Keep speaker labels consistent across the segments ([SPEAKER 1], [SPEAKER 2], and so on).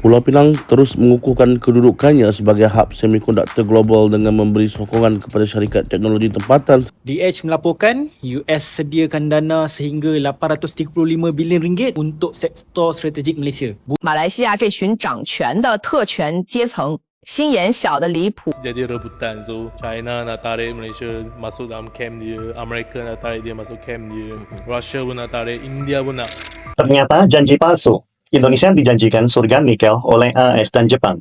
[SPEAKER 1] Pulau Pinang terus mengukuhkan kedudukannya sebagai hub semikonduktor global dengan memberi sokongan kepada syarikat teknologi tempatan.
[SPEAKER 2] DH melaporkan US sediakan dana sehingga 835 bilion ringgit untuk sektor strategik Malaysia.
[SPEAKER 3] 马来西亚这群掌权的特权阶层心眼小的离谱。
[SPEAKER 4] Jadi rebutan. So China nak tarik Malaysia masuk dalam camp dia, Amerika nak tarik dia masuk camp dia, Russia pun nak tarik, India pun nak.
[SPEAKER 5] Ternyata janji palsu. Indonesia dijanjikan surga nikel oleh AS dan Jepang.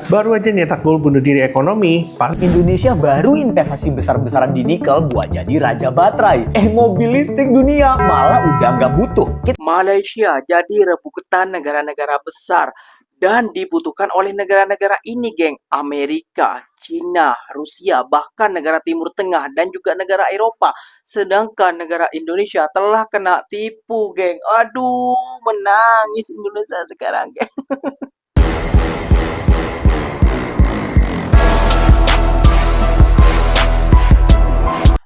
[SPEAKER 6] Baru aja nyetak gol bunuh diri ekonomi.
[SPEAKER 7] Indonesia baru investasi besar-besaran di nikel buat jadi raja baterai. Mobil listrik dunia malah udah nggak butuh.
[SPEAKER 8] Malaysia jadi rebutan negara-negara besar dan dibutuhkan oleh negara-negara ini, geng. Amerika, China, Rusia, bahkan negara Timur Tengah dan juga negara Eropa. Sedangkan negara Indonesia telah kena tipu, geng. Aduh, menangis Indonesia sekarang, geng.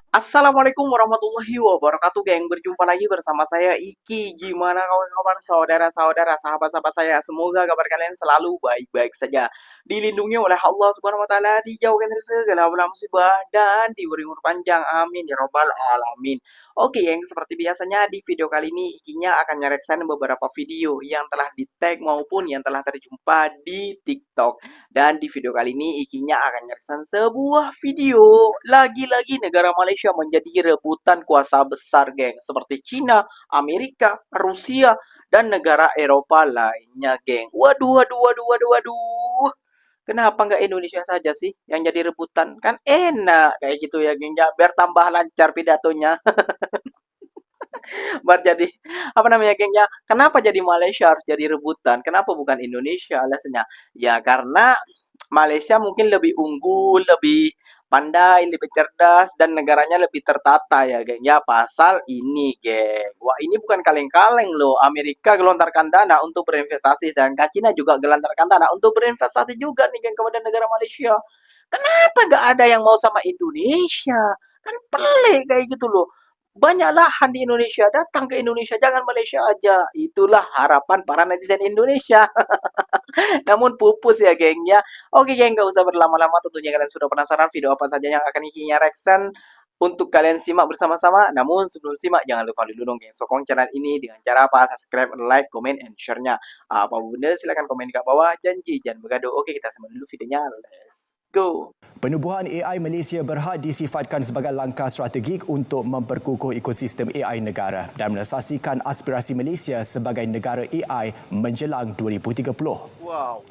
[SPEAKER 8] Assalamualaikum warahmatullahi wabarakatuh, geng. Berjumpa lagi bersama saya Iki. Gimana kawan-kawan, saudara-saudara, sahabat-sahabat saya? Semoga kabar kalian selalu baik-baik saja, dilindungi oleh Allah Subhanahu wa taala, dijauhkan dari segala bala musibah dan diberi umur panjang. Amin ya robbal alamin. Oke, geng, seperti biasanya di video kali ini Ikinya akan ngereksan beberapa video yang telah di-tag maupun yang telah terjumpa di TikTok. Dan di video kali ini Ikinya akan ngereksan sebuah video lagi-lagi negara Malaysia menjadi rebutan kuasa besar, geng, seperti China, Amerika, Rusia, dan negara Eropa lainnya, geng. Waduh. Kenapa nggak Indonesia saja sih yang jadi rebutan? Kan enak kayak gitu ya, geng, ya, biar tambah lancar pidatonya. Buat jadi geng, ya? Kenapa jadi Malaysia harus jadi rebutan? Kenapa bukan Indonesia? Alasannya ya karena Malaysia mungkin lebih unggul, lebih pandai, lebih cerdas, dan negaranya lebih tertata ya, geng. Ya, pasal ini, geng. Wah, ini bukan kaleng-kaleng loh. Amerika gelontarkan dana untuk berinvestasi, sedangkan Cina juga gelontarkan dana untuk berinvestasi juga nih, geng, kepada negara Malaysia. Kenapa nggak ada yang mau sama Indonesia? Kan pelik kayak gitu loh. Banyak lahan di Indonesia, datang ke Indonesia, jangan Malaysia aja. Itulah harapan para netizen Indonesia. Namun pupus ya, geng, ya. Oke, geng, nggak usah berlama-lama. Tentunya kalian sudah penasaran video apa saja yang akan Ikinya reaction untuk kalian simak bersama-sama. Namun sebelum simak, jangan lupa dulu dong, geng, sokong channel ini dengan cara apa? Subscribe, like, comment, and share-nya. Apa bunda, silahkan komen di bawah. Janji, jangan bergaduh. Oke, kita simak dulu videonya. Let's go.
[SPEAKER 9] Penubuhan AI Malaysia Berhad disifatkan sebagai langkah strategik untuk memperkukuh ekosistem AI negara dan menasasikan aspirasi Malaysia sebagai negara AI menjelang 2030.
[SPEAKER 8] Wow.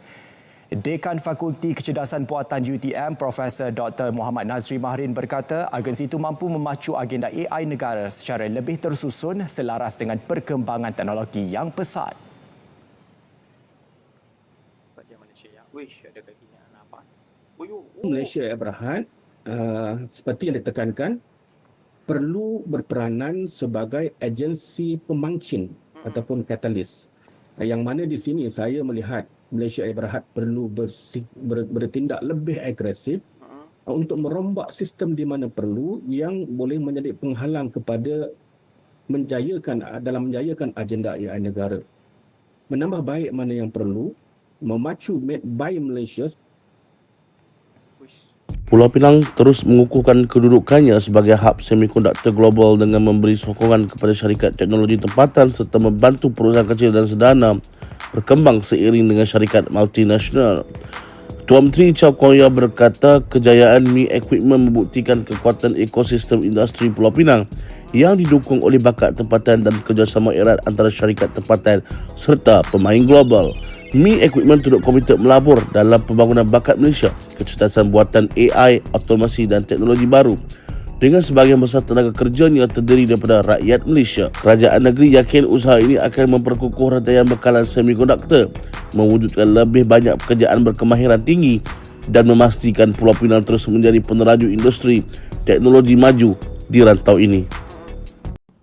[SPEAKER 9] Dekan Fakulti Kecerdasan Buatan UTM, Profesor Dr. Muhammad Nazri Mahrin berkata, agensi itu mampu memacu agenda AI negara secara lebih tersusun selaras dengan perkembangan teknologi yang pesat.
[SPEAKER 10] Malaysia Berhad seperti yang ditekankan perlu berperanan sebagai agensi pemancing ataupun katalis. Yang mana di sini saya melihat Malaysia Berhad perlu bertindak lebih agresif untuk merombak sistem di mana perlu yang boleh menjadi penghalang kepada menjayakan agenda AI negara. Menambah baik mana yang perlu, memacu made by Malaysia.
[SPEAKER 1] Pulau Pinang terus mengukuhkan kedudukannya sebagai hub semikonduktor global dengan memberi sokongan kepada syarikat teknologi tempatan serta membantu perusahaan kecil dan sederhana berkembang seiring dengan syarikat multinasional. Ketua Menteri Chow Kong Yeow berkata kejayaan Mi Equipment membuktikan kekuatan ekosistem industri Pulau Pinang yang didukung oleh bakat tempatan dan kerjasama erat antara syarikat tempatan serta pemain global. Mi Equipment turut komited melabur dalam pembangunan bakat Malaysia, kecerdasan buatan AI, automasi dan teknologi baru. Dengan sebahagian besar tenaga kerjanya terdiri daripada rakyat Malaysia, kerajaan negeri yakin usaha ini akan memperkukuh rantaian bekalan semikonduktor, mewujudkan lebih banyak pekerjaan berkemahiran tinggi dan memastikan Pulau Pinang terus menjadi peneraju industri teknologi maju di rantau ini.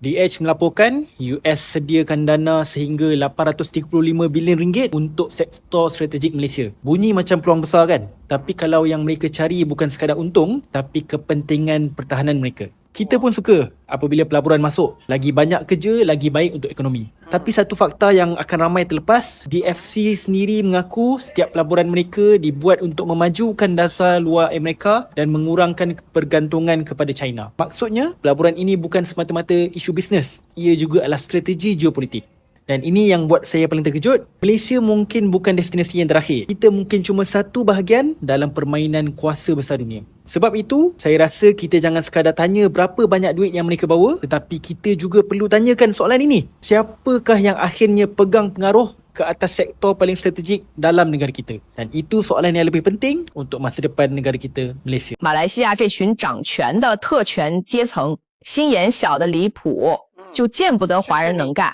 [SPEAKER 2] DH melaporkan US sediakan dana sehingga 835 bilion ringgit untuk sektor strategik Malaysia. Bunyi macam peluang besar kan? Tapi kalau yang mereka cari bukan sekadar untung, tapi kepentingan pertahanan mereka. Kita pun suka apabila pelaburan masuk. Lagi banyak kerja, lagi baik untuk ekonomi. Tapi satu fakta yang akan ramai terlepas, DFC sendiri mengaku setiap pelaburan mereka dibuat untuk memajukan dasar luar Amerika dan mengurangkan pergantungan kepada China. Maksudnya, pelaburan ini bukan semata-mata isu bisnes. Ia juga adalah strategi geopolitik. Dan ini yang buat saya paling terkejut. Malaysia mungkin bukan destinasi yang terakhir. Kita mungkin cuma satu bahagian dalam permainan kuasa besar dunia. Sebab itu, saya rasa kita jangan sekadar tanya berapa banyak duit yang mereka bawa, tetapi kita juga perlu tanyakan soalan ini. Siapakah yang akhirnya pegang pengaruh ke atas sektor paling strategik dalam negara kita? Dan itu soalan yang lebih penting untuk masa depan negara kita, Malaysia.
[SPEAKER 3] 马来西亚这群掌权的特权阶层，心眼小的离谱，就见不得华人能干。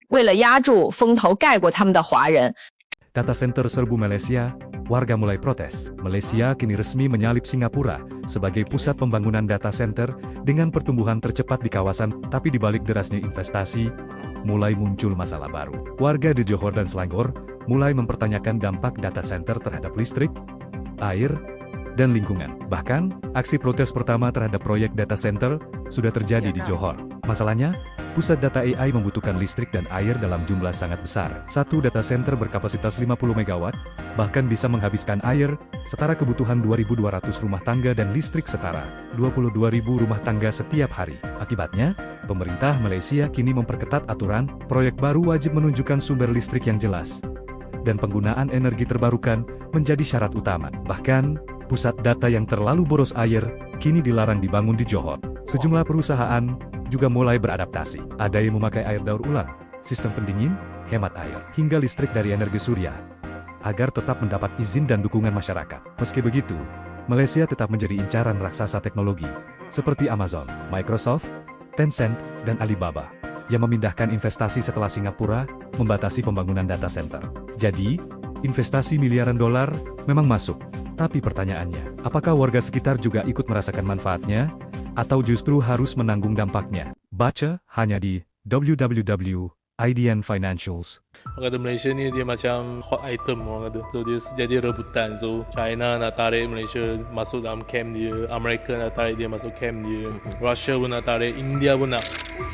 [SPEAKER 3] 为了压住风头盖过他们的华人，
[SPEAKER 11] Data center serbu Malaysia, warga mulai protes. Malaysia kini resmi menyalip Singapura sebagai pusat pembangunan data center dengan pertumbuhan tercepat di kawasan, tapi di balik derasnya investasi, mulai muncul masalah baru. Warga di Johor dan Selangor mulai mempertanyakan dampak data center terhadap listrik, air, dan lingkungan. Bahkan, aksi protes pertama terhadap proyek data center sudah terjadi di Johor. Masalahnya, pusat data AI membutuhkan listrik dan air dalam jumlah sangat besar. Satu data center berkapasitas 50 MW, bahkan bisa menghabiskan air setara kebutuhan 2.200 rumah tangga dan listrik setara 22.000 rumah tangga setiap hari. Akibatnya, pemerintah Malaysia kini memperketat aturan, proyek baru wajib menunjukkan sumber listrik yang jelas, dan penggunaan energi terbarukan menjadi syarat utama. Bahkan, pusat data yang terlalu boros air kini dilarang dibangun di Johor. Sejumlah perusahaan juga mulai beradaptasi. Ada yang memakai air daur ulang, sistem pendingin, hemat air, hingga listrik dari energi surya, agar tetap mendapat izin dan dukungan masyarakat. Meski begitu, Malaysia tetap menjadi incaran raksasa teknologi, seperti Amazon, Microsoft, Tencent, dan Alibaba, yang memindahkan investasi setelah Singapura membatasi pembangunan data center. Jadi, investasi miliaran dolar memang masuk. Tapi pertanyaannya, apakah warga sekitar juga ikut merasakan manfaatnya? Atau justru harus menanggung dampaknya? Baca hanya di www.idn Financials.
[SPEAKER 4] Orang kata Malaysia ni dia macam hot item orang kata. So dia jadi rebutan. So China nak tarik Malaysia masuk dalam camp dia, Amerika nak tarik dia masuk camp dia, Russia pun nak tarik, India pun nak.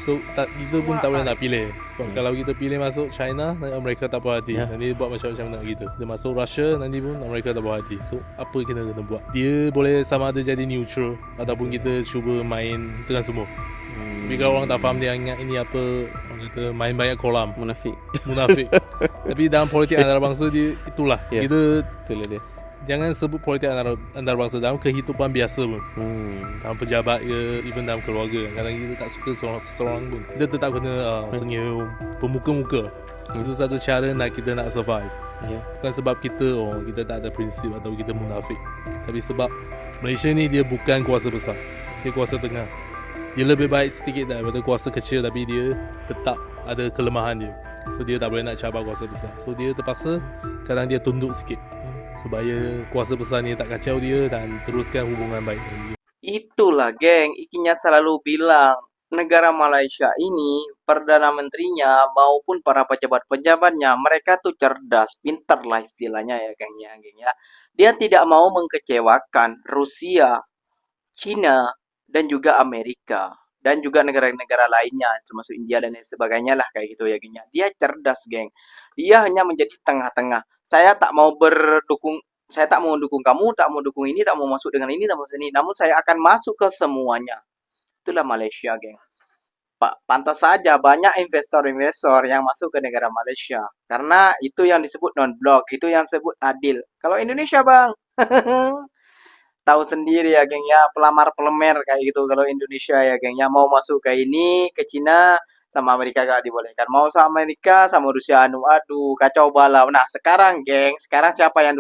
[SPEAKER 4] So kita pun tak boleh nak pilih. Sebab kalau kita pilih masuk China, nanti Amerika tak puas hati. Nanti buat macam-macam nak kita. Kita masuk Russia, nanti pun Amerika tak puas hati. So apa kita kena buat? Dia boleh sama ada jadi neutral ataupun kita cuba main dengan semua. Tapi kalau orang tak faham, dia ingat ini apa, orang kata main banyak kolam. Munafik. Tapi dalam politik antarabangsa dia itulah. Kita itulah dia. Jangan sebut politik antarabangsa dalam kehidupan biasa pun. Dalam pejabat ke, even dalam keluarga. Kadang kita tak suka seseorang pun, kita tetap kena senyum, pemuka-muka. Itu satu cara kita nak survive. Bukan sebab kita tak ada prinsip atau kita munafik. Tapi sebab Malaysia ni dia bukan kuasa besar, dia kuasa tengah. Dia lebih baik sedikit daripada kuasa kecil, tapi dia tetap ada kelemahan dia. So dia tak boleh nak cabar kuasa besar. So dia terpaksa kadang dia tunduk sikit supaya kuasa besar ni tak kacau dia dan teruskan hubungan baik dengan dia.
[SPEAKER 8] Itulah geng, Ikinya selalu bilang negara Malaysia ini, Perdana Menterinya maupun para pejabat-pejabatnya, mereka tuh cerdas, pintar lah istilahnya ya geng ya. Dia tidak mau mengkecewakan Rusia, Cina, dan juga Amerika, dan juga negara-negara lainnya, termasuk India dan lain sebagainya lah kayak gitu ya geng. Dia cerdas geng. Dia hanya menjadi tengah-tengah. Saya tak mau mendukung kamu, tak mau dukung ini, tak mau masuk dengan ini, tak mau ini. Namun saya akan masuk ke semuanya. Itulah Malaysia geng. Pantas saja banyak investor-investor yang masuk ke negara Malaysia. Karena itu yang disebut non-blok, itu yang disebut adil. Kalau Indonesia bang, tahu sendiri ya geng ya, pelamar-pelemer kayak gitu kalau Indonesia ya geng ya. Mau masuk ke ini, ke Cina, sama Amerika gak dibolehkan. Mau sama Amerika, sama Rusia, aduh kacau balau. Nah sekarang geng, sekarang siapa yang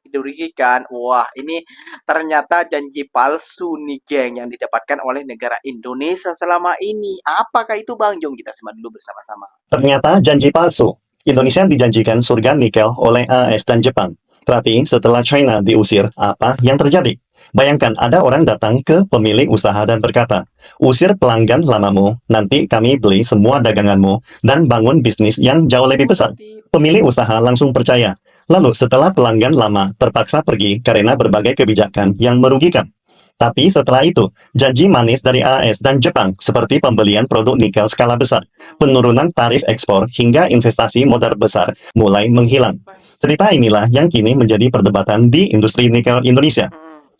[SPEAKER 8] dirugikan? Wah ini ternyata janji palsu nih geng yang didapatkan oleh negara Indonesia selama ini. Apakah itu bang? Jom kita simak dulu bersama-sama.
[SPEAKER 5] Ternyata janji palsu. Indonesia dijanjikan surga nikel oleh AS dan Jepang. Tapi setelah China diusir, apa yang terjadi? Bayangkan ada orang datang ke pemilik usaha dan berkata, usir pelanggan lamamu, nanti kami beli semua daganganmu dan bangun bisnis yang jauh lebih besar. Pemilik usaha langsung percaya. Lalu setelah pelanggan lama terpaksa pergi karena berbagai kebijakan yang merugikan. Tapi setelah itu, janji manis dari AS dan Jepang seperti pembelian produk nikel skala besar, penurunan tarif ekspor hingga investasi modal besar mulai menghilang. Cerita inilah yang kini menjadi perdebatan di industri nikel Indonesia.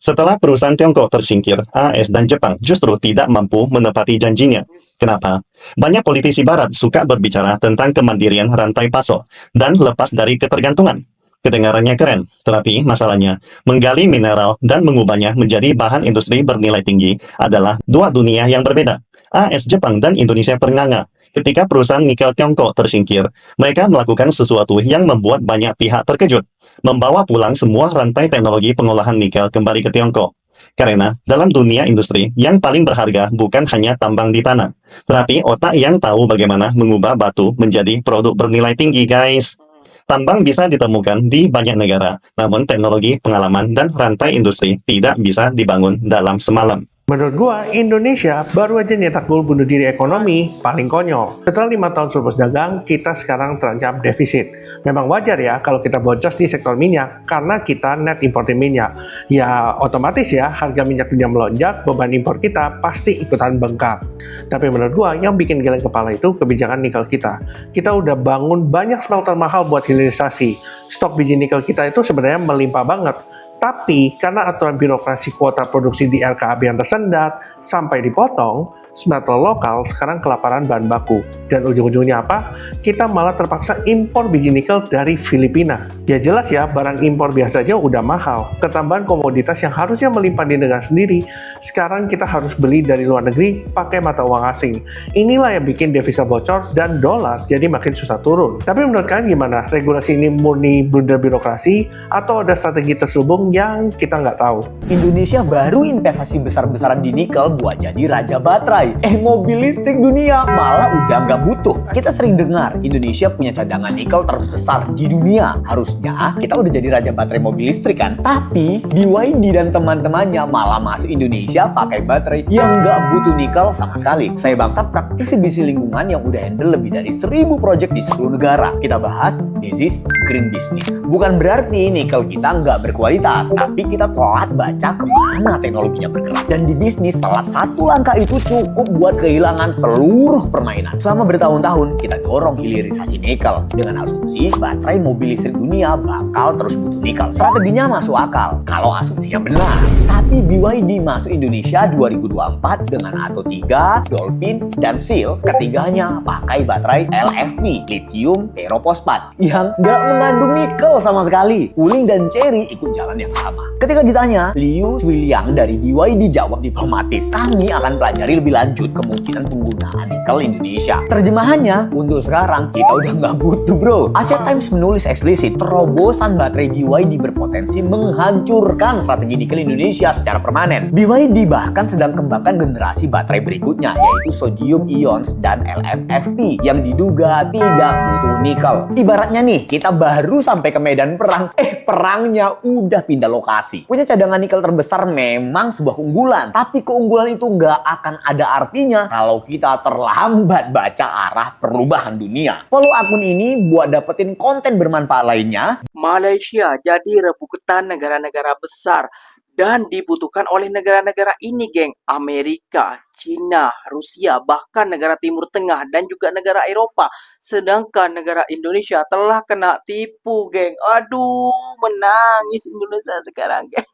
[SPEAKER 5] Setelah perusahaan Tiongkok tersingkir, AS dan Jepang justru tidak mampu menepati janjinya. Kenapa? Banyak politisi barat suka berbicara tentang kemandirian rantai pasok dan lepas dari ketergantungan. Kedengarannya keren, tetapi masalahnya, menggali mineral dan mengubahnya menjadi bahan industri bernilai tinggi adalah dua dunia yang berbeda. AS Jepang dan Indonesia ternganga. Ketika perusahaan nikel Tiongkok tersingkir, mereka melakukan sesuatu yang membuat banyak pihak terkejut, membawa pulang semua rantai teknologi pengolahan nikel kembali ke Tiongkok. Karena dalam dunia industri, yang paling berharga bukan hanya tambang di tanah, tetapi otak yang tahu bagaimana mengubah batu menjadi produk bernilai tinggi, guys. Tambang bisa ditemukan di banyak negara, namun teknologi, pengalaman, dan rantai industri tidak bisa dibangun dalam semalam.
[SPEAKER 6] Menurut gua, Indonesia baru aja nyetak gol bunuh diri ekonomi paling konyol. Setelah 5 tahun surplus dagang, kita sekarang terancam defisit. Memang wajar ya kalau kita boncos di sektor minyak, karena kita net importer minyak. Ya otomatis ya, harga minyak dunia melonjak, beban impor kita pasti ikutan bengkak. Tapi menurut gua, yang bikin geleng kepala itu kebijakan nikel kita. Kita udah bangun banyak smelter mahal buat hilirisasi. Stok biji nikel kita itu sebenarnya melimpah banget. Tapi karena aturan birokrasi kuota produksi di LKAB yang tersendat sampai dipotong, smelter lokal sekarang kelaparan bahan baku. Dan ujung-ujungnya apa? Kita malah terpaksa impor biji nikel dari Filipina. Ya jelas ya, barang impor biasa aja udah mahal. Ketambahan komoditas yang harusnya melimpah di negara sendiri, sekarang kita harus beli dari luar negeri pakai mata uang asing. Inilah yang bikin devisa bocor dan dolar jadi makin susah turun. Tapi menurut kalian gimana? Regulasi ini murni blunder birokrasi atau ada strategi terselubung yang kita nggak tahu?
[SPEAKER 7] Indonesia baru investasi besar-besaran di nikel buat jadi raja baterai. Mobil listrik dunia malah udah nggak butuh. Kita sering dengar Indonesia punya cadangan nikel terbesar di dunia. Harusnya kita udah jadi raja baterai mobil listrik kan? Tapi BYD dan teman-temannya malah masuk Indonesia pakai baterai yang nggak butuh nikel sama sekali. Saya bangsa praktisi bisnis lingkungan yang udah handle lebih dari 1000 proyek di 10 negara. Kita bahas this is green business. Bukan berarti nikel kita nggak berkualitas, tapi kita telat baca kemana teknologinya bergerak. Dan di bisnis, telat satu langkah itu cukup buat kehilangan seluruh permainan. Selama bertahun-tahun, kita dorong hilirisasi nikel dengan asumsi baterai mobil listrik dunia bakal terus butuh nikel. Strateginya masuk akal kalau asumsinya benar. Tapi BYD masuk Indonesia 2024 dengan ATO3, Dolphin, dan Seal. Ketiganya pakai baterai LFP, lithium ferrofosfat, yang nggak mengandung nikel sama sekali. Wuling dan Cherry ikut jalan yang sama. Ketika ditanya, Liu Swiliang dari BYD jawab diplomatis, kami akan pelajari lebih lanjut kemungkinan penggunaan nikel Indonesia. Terjemahannya, untuk sekarang kita udah nggak butuh bro. Asia Times menulis eksplisit, terobosan baterai BYD berpotensi menghancurkan strategi nikel Indonesia secara permanen. BYD bahkan sedang kembangkan generasi baterai berikutnya, yaitu sodium ions dan LFP yang diduga tidak butuh nikel. Ibaratnya nih, kita baru sampai ke medan perang, perangnya udah pindah lokasi. Punya cadangan nikel terbesar memang sebuah keunggulan, tapi keunggulan itu nggak akan ada artinya kalau kita terlambat baca arah perubahan dunia. Follow akun ini buat dapetin konten bermanfaat lainnya.
[SPEAKER 8] Malaysia jadi rebutan negara-negara besar dan dibutuhkan oleh negara-negara ini, geng. Amerika, Cina, Rusia, bahkan negara Timur Tengah dan juga negara Eropa. Sedangkan negara Indonesia telah kena tipu, geng. Aduh, menangis Indonesia sekarang, geng.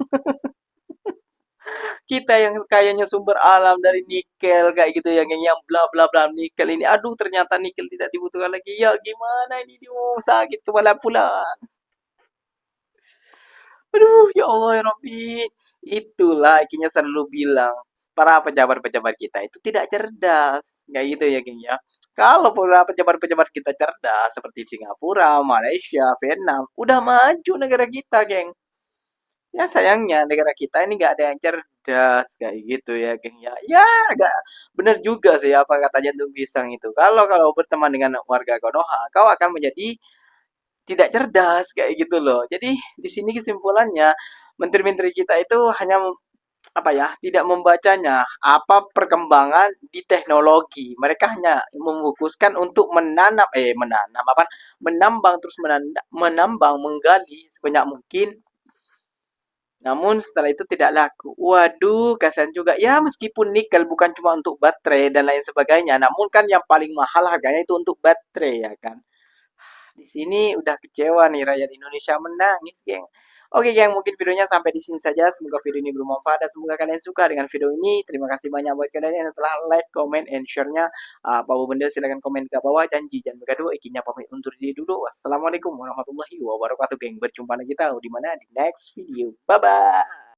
[SPEAKER 8] Kita yang kayaknya sumber alam dari nikel kayak gitu ya, geng, yang bla bla bla nikel ini. Aduh, ternyata nikel tidak dibutuhkan lagi. Ya gimana ini, sakit kepala pula. Aduh, ya Allah ya Rabbi. Itulah akhirnya selalu bilang, para pejabat-pejabat kita itu tidak cerdas. Kayak gitu ya, geng ya. Kalau para pejabat-pejabat kita cerdas seperti Singapura, Malaysia, Vietnam, udah maju negara kita, geng. Ya sayangnya negara kita ini nggak ada yang cerdas kayak gitu ya, geng ya. Ya agak bener juga sih apa kata jantung pisang itu. Kalau berteman dengan warga Konoha, kau akan menjadi tidak cerdas kayak gitu loh. Jadi di sini kesimpulannya, menteri-menteri kita itu hanya apa ya, tidak membacanya apa perkembangan di teknologi. Mereka hanya memfokuskan untuk menambang terus menambang, menggali sebanyak mungkin Namun setelah itu tidak laku. Waduh, kasihan juga. Ya, meskipun nikel bukan cuma untuk baterai dan lain sebagainya, namun kan yang paling mahal harganya itu untuk baterai ya kan. Di sini udah kecewa nih rakyat Indonesia, menangis, geng. Oke, geng, mungkin videonya sampai di sini saja. Semoga video ini bermanfaat dan semoga kalian suka dengan video ini. Terima kasih banyak buat kalian yang telah like, comment, and share-nya. Apa benda silahkan komen ke bawah. Janji jangan bergaduh. Ikinya pamit undur diri dulu. Wassalamualaikum warahmatullahi wabarakatuh, geng. Berjumpa lagi tahu di mana di next video. Bye bye.